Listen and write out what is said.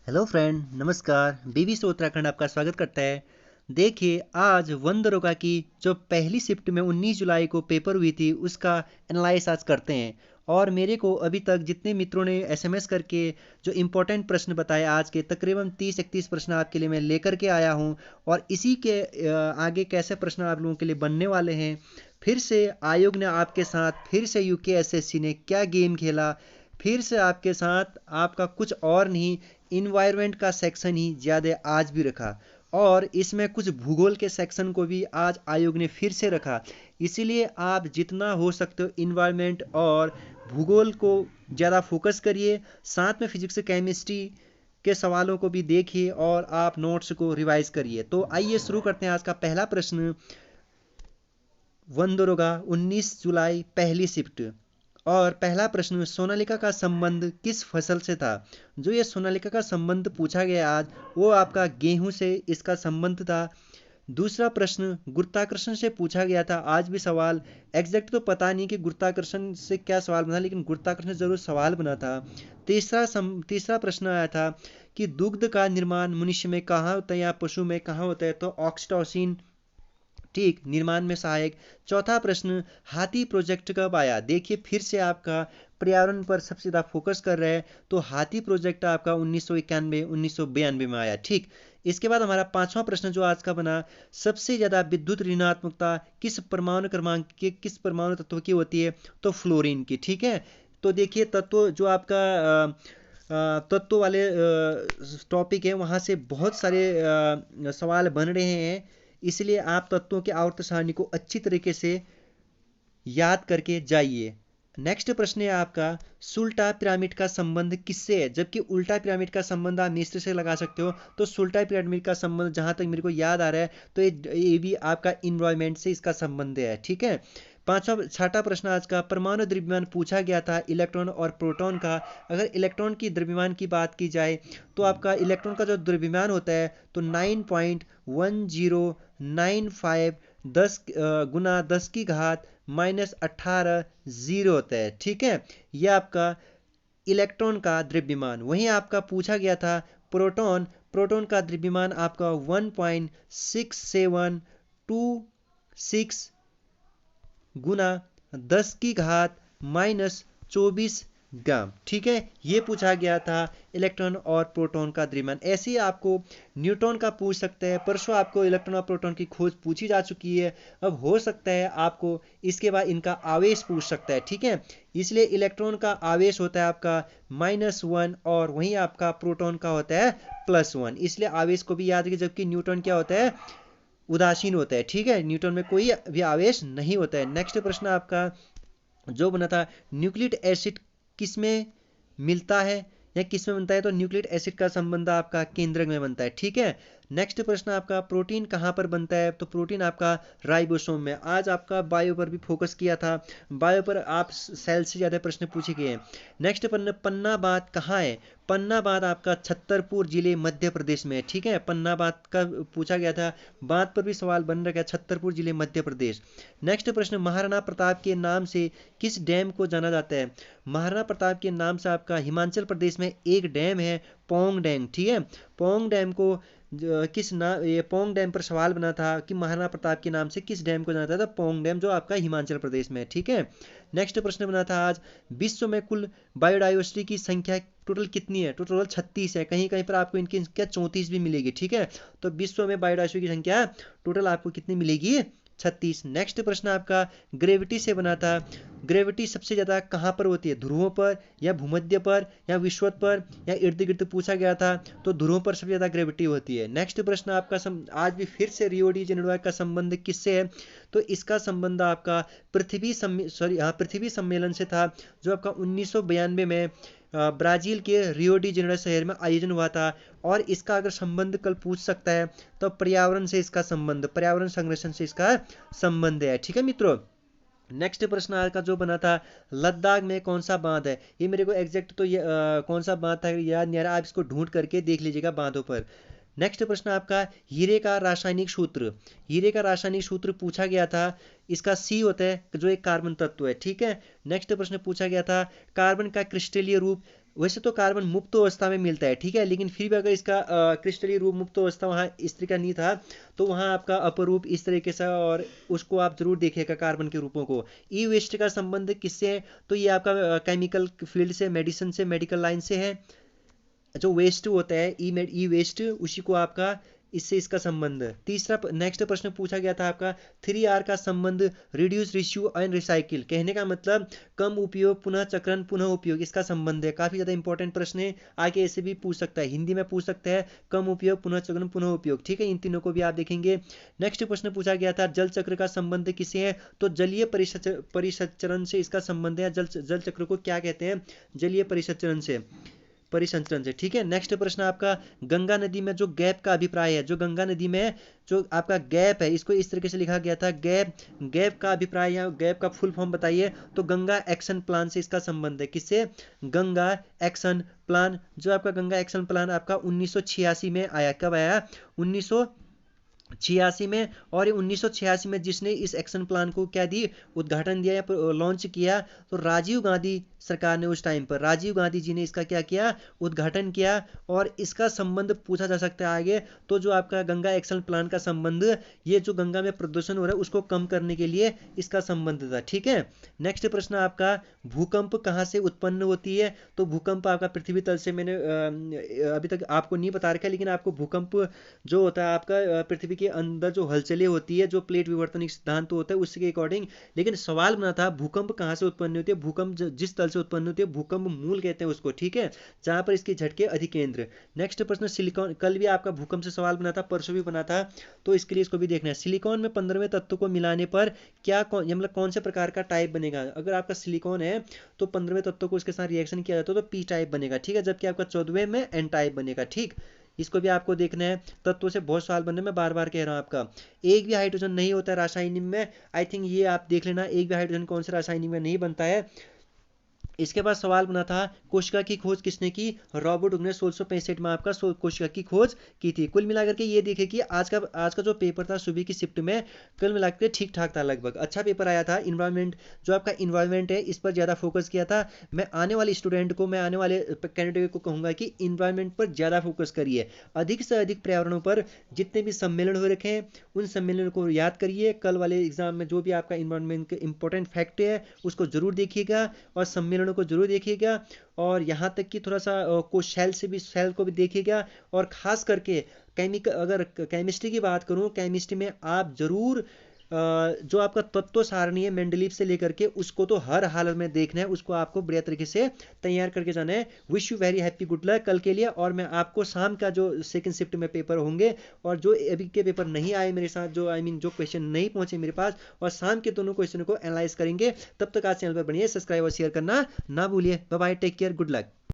Hello friend, नमस्कार। बीबी से उत्तराखंड आपका स्वागत करता है। देखिए, आज वन दरोगा की जो पहली शिफ्ट में 19 जुलाई को पेपर हुई थी उसका एनालाइज आज करते हैं। और मेरे को अभी तक जितने मित्रों ने एसएमएस करके जो इम्पोर्टेंट प्रश्न बताए आज के तकरीबन 30-31 प्रश्न आपके लिए मैं लेकर के आया हूं। और इसी के आगे कैसे प्रश्न आप लोगों के लिए बनने वाले हैं। फिर से आयोग ने आपके साथ, फिर से यूकेएसएससी ने क्या गेम खेला, फिर से आपके साथ आपका कुछ और नहीं, इन्वायरमेंट का सेक्शन ही ज़्यादा आज भी रखा। और इसमें कुछ भूगोल के सेक्शन को भी आज आयोग ने फिर से रखा। इसीलिए आप जितना हो सकते हो इन्वायरमेंट और भूगोल को ज़्यादा फोकस करिए। साथ में फिजिक्स केमिस्ट्री के सवालों को भी देखिए और आप नोट्स को रिवाइज करिए। तो आइए शुरू करते हैं आज का पहला प्रश्न। वन दरोगा 19 जुलाई पहली शिफ्ट। और पहला प्रश्न, सोनालिका का संबंध किस फसल से था। जो ये सोनालिका का संबंध पूछा गया आज, वो आपका गेहूं से इसका संबंध था। दूसरा प्रश्न, गुरुत्वाकर्षण से पूछा गया था आज भी सवाल। एग्जैक्ट तो पता नहीं कि गुरुत्वाकर्षण से क्या सवाल बना, लेकिन गुरुत्वाकर्षण से जरूर सवाल बना था। तीसरा प्रश्न आया था कि दुग्ध का निर्माण मनुष्य में कहाँ होता है या पशु में कहाँ होता है, तो ऑक्सीटोसिन, ठीक, निर्माण में सहायक। चौथा प्रश्न, हाथी प्रोजेक्ट कब आया। देखिए, फिर से आपका पर्यावरण पर सबसे ज़्यादा फोकस कर रहे हैं, तो हाथी प्रोजेक्ट आपका 1991 1992 में आया। ठीक, इसके बाद हमारा पांचवा प्रश्न जो आज का बना, सबसे ज़्यादा विद्युत ऋणात्मकता किस परमाणु क्रमांक के, किस परमाणु तत्व की होती है, तो फ्लोरीन की। ठीक है, तो देखिए तत्व जो आपका तत्व वाले टॉपिक है, वहाँ से बहुत सारे सवाल बन रहे हैं। इसलिए आप तत्वों के आवर्त सारणी को अच्छी तरीके से याद करके जाइए। नेक्स्ट प्रश्न है आपका, सुल्टा पिरामिड का संबंध किससे है। जबकि उल्टा पिरामिड का संबंध आप मिस्र से लगा सकते हो, तो सुल्टा पिरामिड का संबंध जहां तक मेरे को याद आ रहा है, तो ये भी आपका इन्वायरमेंट से इसका संबंध है। ठीक है, छठा प्रश्न आज का, परमाणु द्रव्यमान पूछा गया था इलेक्ट्रॉन और प्रोटॉन का। अगर इलेक्ट्रॉन की द्रव्यमान की बात की जाए, तो आपका इलेक्ट्रॉन का जो द्रव्यमान होता है, तो 9.1095 10 गुना 10 की घात -18 जीरो होता है। ठीक है, यह आपका इलेक्ट्रॉन का द्रव्यमान। वहीं आपका पूछा गया था प्रोटॉन, प्रोटॉन का द्रव्यमान आपका 1.6726 गुना 10 की घात -24 ग्राम। ठीक है, ये पूछा गया था इलेक्ट्रॉन और प्रोटॉन का द्रव्यमान। ऐसे ही आपको न्यूट्रॉन का पूछ सकते हैं। परसों आपको इलेक्ट्रॉन और प्रोटॉन की खोज पूछी जा चुकी है। अब हो सकता है आपको इसके बाद इनका आवेश पूछ सकता है। ठीक है, इसलिए इलेक्ट्रॉन का आवेश होता है आपका -1 और वहीं आपका प्रोटॉन का होता है +1। इसलिए आवेश को भी याद रखिए। जबकि न्यूट्रॉन क्या होता है, उदासीन होता है। ठीक है, न्यूट्रॉन में कोई भी आवेश नहीं होता है। नेक्स्ट प्रश्न आपका जो बना था, न्यूक्लिक एसिड किसमें मिलता है या किसमें बनता है, तो न्यूक्लिक एसिड का संबंध आपका केंद्रक में बनता है। ठीक है, नेक्स्ट प्रश्न आपका, प्रोटीन कहाँ पर बनता है, तो प्रोटीन आपका राइबोसोम में। आज आपका बायो पर भी फोकस किया था, बायो पर आप सेल से ज़्यादा प्रश्न पूछे गए हैं। नेक्स्ट पन्ना बांध कहाँ है, पन्ना बांध आपका छतरपुर जिले मध्य प्रदेश में है। ठीक है, पन्ना बांध का पूछा गया था, बांध पर भी सवाल बन रहा है, छतरपुर जिले मध्य प्रदेश। नेक्स्ट प्रश्न, महाराणा प्रताप के नाम से किस डैम को जाना जाता है। महाराणा प्रताप के नाम से आपका हिमाचल प्रदेश में एक डैम है, पोंग डैम। ठीक है, पोंग डैम को ये पोंग डैम पर सवाल बना था कि महाराणा प्रताप के नाम से किस डैम को जाना जाता था, पोंग डैम, जो आपका हिमाचल प्रदेश में है। ठीक है, नेक्स्ट प्रश्न बना था आज, विश्व में कुल बायोडाइवर्सिटी की संख्या टोटल कितनी है, तो टोटल 36 है। कहीं कहीं पर आपको इनकी संख्या 34 भी मिलेगी। ठीक है, तो विश्व में बायोडाइवर्सिटी की संख्या टोटल आपको कितनी मिलेगी, 36। नेक्स्ट प्रश्न आपका ग्रेविटी से बना था, ग्रेविटी सबसे ज़्यादा कहाँ पर होती है, ध्रुवों पर या भूमध्य पर या विषुवत पर या इर्द गिर्द पूछा गया था, तो ध्रुवों पर सबसे ज़्यादा ग्रेविटी होती है। नेक्स्ट प्रश्न आपका आज भी फिर से रियो डी जेनेरो का संबंध किससे है, तो इसका संबंध आपका पृथ्वी सम्मेलन से था, जो आपका 1992 में ब्राजील के रियो डी जेनेरो शहर में आयोजन हुआ था। और इसका अगर संबंध कल पूछ सकता है, तो पर्यावरण से इसका संबंध, पर्यावरण संरक्षण से इसका संबंध है। ठीक है मित्रों, नेक्स्ट प्रश्न आज का जो बना था, लद्दाख में कौन सा बांध है। ये मेरे को एग्जैक्ट तो ये कौन सा बांध था याद नहीं आ रहा, आप इसको ढूंढ करके देख लीजिएगा बांधों पर। नेक्स्ट प्रश्न आपका, हीरे का रासायनिक सूत्र, हीरे का रासायनिक सूत्र पूछा गया था, इसका सी होता है जो एक कार्बन तत्व है। ठीक है, नेक्स्ट प्रश्न पूछा गया था, कार्बन का क्रिस्टलीय रूप वैसे तो कार्बन मुक्त अवस्था में मिलता है, ठीक है, लेकिन फिर भी अगर इसका क्रिस्टलीय रूप मुक्त अवस्था वहाँ इस तरह का नहीं था तो वहाँ आपका अपरूप इस तरीके से, और उसको आप जरूर देखिएगा कार्बन के रूपों को। ई वेस्ट का संबंध किससे है? तो ये आपका केमिकल फील्ड से, मेडिसिन से, मेडिकल लाइन से है। जो वेस्ट होता है ई वेस्ट, उसी को आपका इससे इसका संबंध। तीसरा नेक्स्ट प्रश्न पूछा गया था आपका 3R का संबंध रिड्यूस, रिश्यू एंड रिसाइकिल। कहने का मतलब कम उपयोग, पुनः चक्रण, पुनः उपयोग, इसका संबंध है। काफी ज्यादा इंपॉर्टेंट प्रश्न है, आगे ऐसे भी पूछ सकता है, हिंदी में पूछ सकता है, कम उपयोग, पुनः चक्रण, पुनः उपयोग, ठीक है, इन तीनों को भी आप देखेंगे। नेक्स्ट प्रश्न पूछा गया था जल चक्र का संबंध किससे है? तो जलीय परिसंचरण से इसका संबंध है। जल चक्र को क्या कहते हैं? जलीय परिसंचरण से, ठीक है। नेक्स्ट प्रश्न आपका गंगा नदी में जो गैप का अभिप्राय है, जो गंगा नदी में जो आपका गैप है, इसको इस तरीके से लिखा गया था गैप का अभिप्राय या गैप का फुल फॉर्म बताइए। तो गंगा एक्शन प्लान से इसका संबंध है। किससे? Ganga action plan. जो आपका गंगा एक्शन प्लान आपका 1986 में आया। कब आया? 1986 में। और ये 1986 में जिसने इस एक्शन प्लान को क्या दी, उद्घाटन दिया या लॉन्च किया, तो राजीव गांधी सरकार ने उस टाइम पर, राजीव गांधी जी ने इसका क्या किया? उद्घाटन किया। और इसका संबंध पूछा जा सकता है आगे। तो जो आपका गंगा एक्शन प्लान का संबंध, ये जो गंगा में प्रदूषण हो रहा है उसको कम करने के लिए इसका संबंध था, ठीक है। नेक्स्ट प्रश्न आपका भूकंप कहाँ से उत्पन्न होती है? तो भूकंप आपका पृथ्वी तल से, मैंने अभी तक आपको नहीं बता रखा है, लेकिन आपको भूकंप जो होता है आपका पृथ्वी के अंदर जो हलचलें होती है, जो प्लेट विवर्तनिक सिद्धांत होता है उसके अकॉर्डिंग। लेकिन सवाल बना था भूकंप कहाँ से उत्पन्न होती है? भूकंप जिस तल से उत्पन्न होती है, भूकंप मूल कहते हैं उसको, ठीक है, जहां पर इसके झटके अधिकेंद्र। नेक्स्ट प्रश्न सिलिकॉन, कल भी आपका भूकंप से सवाल बना था, परसों भी बना था, तो इसके लिए इसको भी देखना है। सिलिकॉन में 15वें तत्व को मिलाने पर क्या मतलब कौन से प्रकार का टाइप बनेगा? अगर आपका सिलिकॉन है तो 15वें तत्व को उसके साथ रिएक्शन किया जाता है तो पी टाइप बनेगा, ठीक है, जबकि आपका 14वें में एन टाइप बनेगा, ठीक। इसको भी आपको देखना है। तत्वों से बहुत सवाल बनने में बार बार कह रहा हूं आपका। एक भी हाइड्रोजन नहीं होता है रासायनिक में, आई थिंक ये आप देख लेना, एक भी हाइड्रोजन कौन से रासायनिक में नहीं बनता है। इसके बाद सवाल बना था कोशिका की खोज किसने की? रॉबर्ट हुक ने 1665 में आपका कोशिका की खोज की थी। कुल मिलाकर के ये देखे कि आज का जो पेपर था सुबह की शिफ्ट में, कुल मिलाकर के ठीक ठाक था, लगभग अच्छा पेपर आया था। इन्वायरमेंट, जो आपका इन्वायरमेंट है इस पर ज़्यादा फोकस किया था। मैं आने वाले स्टूडेंट को, मैं आने वाले कैंडिडेट को कहूँगा कि इन्वायरमेंट पर ज़्यादा फोकस करिए, अधिक से अधिक पर्यावरणों पर जितने भी सम्मेलन हो रखे हैं उन सम्मेलनों को याद करिए। कल वाले एग्जाम में जो भी आपका इन्वायरमेंट के इंपॉर्टेंट फैक्ट है उसको जरूर देखिएगा और सम्मेलन को जरूर देखिएगा। और यहाँ तक कि थोड़ा सा को सेल को भी देखिएगा। और खास करके अगर केमिस्ट्री की बात करूँ, केमिस्ट्री में आप जरूर जो आपका तत्व सारणी है मेंडलीव से लेकर के, उसको तो हर हालत में देखना है, उसको आपको बढ़िया तरीके से तैयार करके जाना है। Wish you very happy, good luck कल के लिए। और मैं आपको शाम का जो सेकंड शिफ्ट में पेपर होंगे और जो अभी के पेपर नहीं आए मेरे साथ, जो जो क्वेश्चन नहीं पहुंचे मेरे पास, और शाम के दोनों क्वेश्चन को एनालाइज करेंगे। तब तक आज चैनल पर बनिए, सब्सक्राइब और शेयर करना ना भूलिए। Bye bye, take care, good luck.